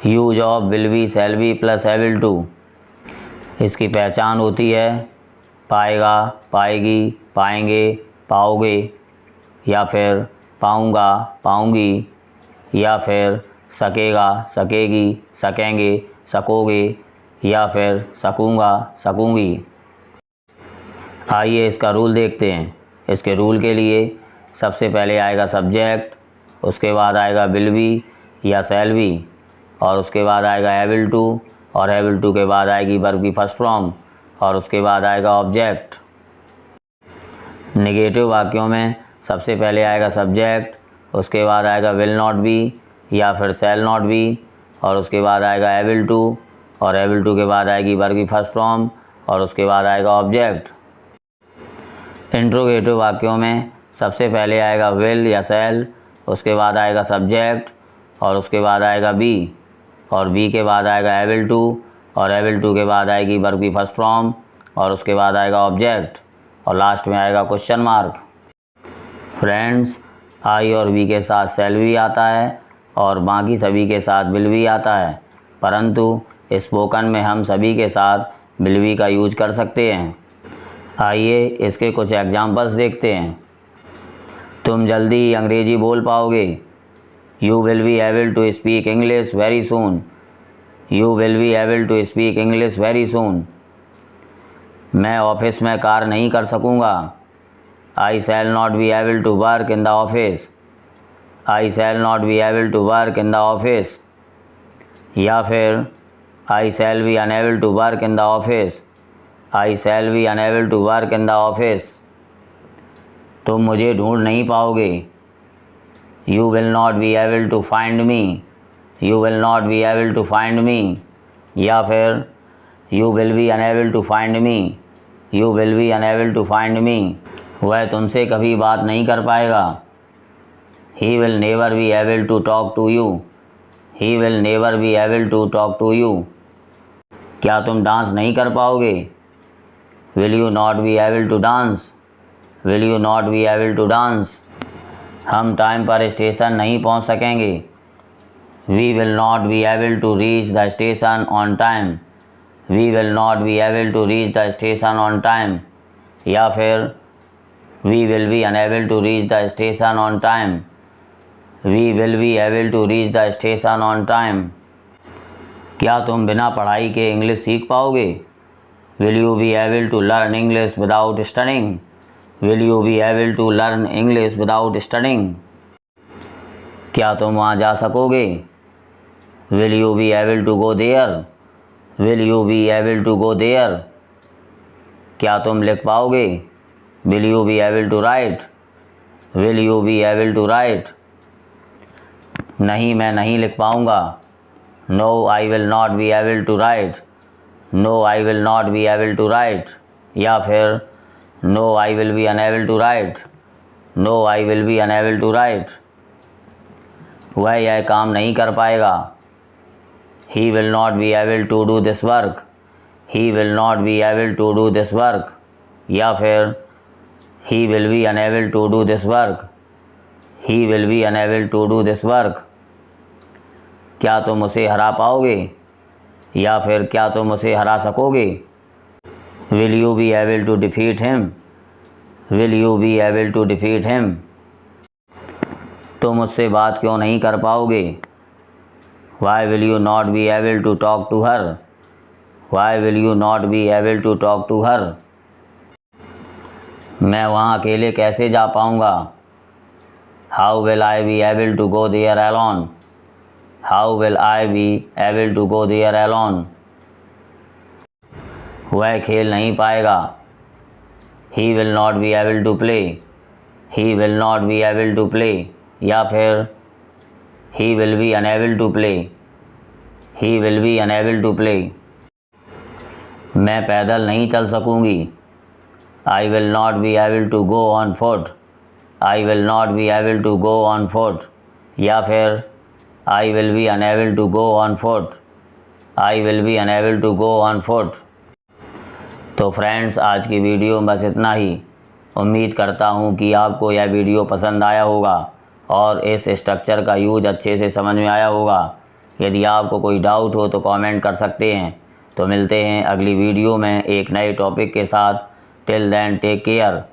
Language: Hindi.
Use of will be, shall be plus able to. इसकी पहचान होती है पाएगा, पाएगी, पाएंगे, पाओगे, या फिर पाऊँगा, पाऊँगी, या फिर सकेगा, सकेगी, सकेंगे, सकोगे, या फिर सकूँगा, सकूँगी। आइए इसका रूल देखते हैं। इसके रूल के लिए सबसे पहले आएगा सब्जेक्ट, उसके बाद आएगा विल बी या शैल बी, और उसके बाद आएगा एबल टू, और एबल टू के बाद आएगी वर्ब की फर्स्ट फॉर्म, और उसके बाद आएगा ऑब्जेक्ट। नेगेटिव वाक्यों में सबसे पहले आएगा सब्जेक्ट, उसके बाद आएगा विल नॉट बी या फिर शैल नॉट बी, और उसके बाद आएगा एबल टू, और एबल टू के बाद आएगी वर्ब की फर्स्ट फॉर्म, और उसके बाद आएगा ऑब्जेक्ट। इंट्रोगेटिव वाक्यों में सबसे पहले आएगा विल या शैल, उसके बाद आएगा सब्जेक्ट, और उसके बाद आएगा बी, और बी के बाद आएगा एबल टू, और एबल टू के बाद आएगी वर्ब की फर्स्ट फॉर्म, और उसके बाद आएगा ऑब्जेक्ट, और लास्ट में आएगा क्वेश्चन मार्क। फ्रेंड्स, आई और वी के साथ शैल भी आता है और बाकी सभी के साथ विल भी आता है, परंतु स्पोकन में हम सभी के साथ विल भी का यूज कर सकते हैं। आइए इसके कुछ एग्जांपल्स देखते हैं। तुम जल्दी ही अंग्रेजी बोल पाओगे। You will be able to speak English very soon. You will be able to speak English very soon. मैं ऑफिस में कार्य नहीं कर सकूँगा। I shall not be able to work in the office. I shall not be able to work in the office. या फिर I shall be unable to work in the office. I shall be unable to work in the office. तुम मुझे ढूंढ नहीं पाओगे। You will not be able to find me. You will not be able to find me. या फिर you will be unable to find me. You will be unable to find me. वह तुमसे कभी बात नहीं कर पाएगा। He will never be able to talk to you. He will never be able to talk to you. क्या तुम डांस नहीं कर पाओगे? Will you not be able to dance. Will you not be able to dance. हम टाइम पर स्टेशन नहीं पहुंच सकेंगे। We will not be able to reach the station on time. We will not be able to reach the station on time. या फिर we will be unable to reach the station on time. We will be able to reach the station on time. क्या तुम बिना पढ़ाई के इंग्लिश सीख पाओगे? Will you be able to learn English without studying. Will you be able to learn English without studying. क्या तुम वहाँ जा सकोगे? Will you be able to go there. Will you be able to go there. क्या तुम लिख पाओगे? Will you be able to write. Will you be able to write. नहीं, मैं नहीं लिख पाऊँगा। No, I will not be able to write. No, I will not be able to write. या फिर no, I will be unable to write. No, I will be unable to write. वह यह काम नहीं कर पाएगा। He will not be able to do this work. He will not be able to do this work. या फिर he will be unable to do this work. He will be unable to do this work. क्या तुम उसे हरा पाओगे? या फिर क्या तुम उसे हरा सकोगे? Will you be able to defeat him. Will you be able to defeat him. तुम उससे बात क्यों नहीं कर पाओगे? Why will you not be able to talk to her. Why will you not be able to talk to her. मैं वहाँ अकेले कैसे जा पाऊँगा? How will I be able to go there alone. How will I be able to go there alone. वह खेल नहीं पाएगा। He will not be able to play. He will not be able to play. या फिर he will be unable to play. He will be unable to play. मैं पैदल नहीं चल सकूँगी। I will not be able to go on foot. I will not be able to go on foot. या फिर I will be unable to go on foot. I will be unable to go on foot. तो फ्रेंड्स, आज की वीडियो में बस इतना ही। उम्मीद करता हूँ कि आपको यह वीडियो पसंद आया होगा और इस स्ट्रक्चर का यूज अच्छे से समझ में आया होगा। यदि आपको कोई डाउट हो तो कमेंट कर सकते हैं। तो मिलते हैं अगली वीडियो में एक नए टॉपिक के साथ। Till then take care.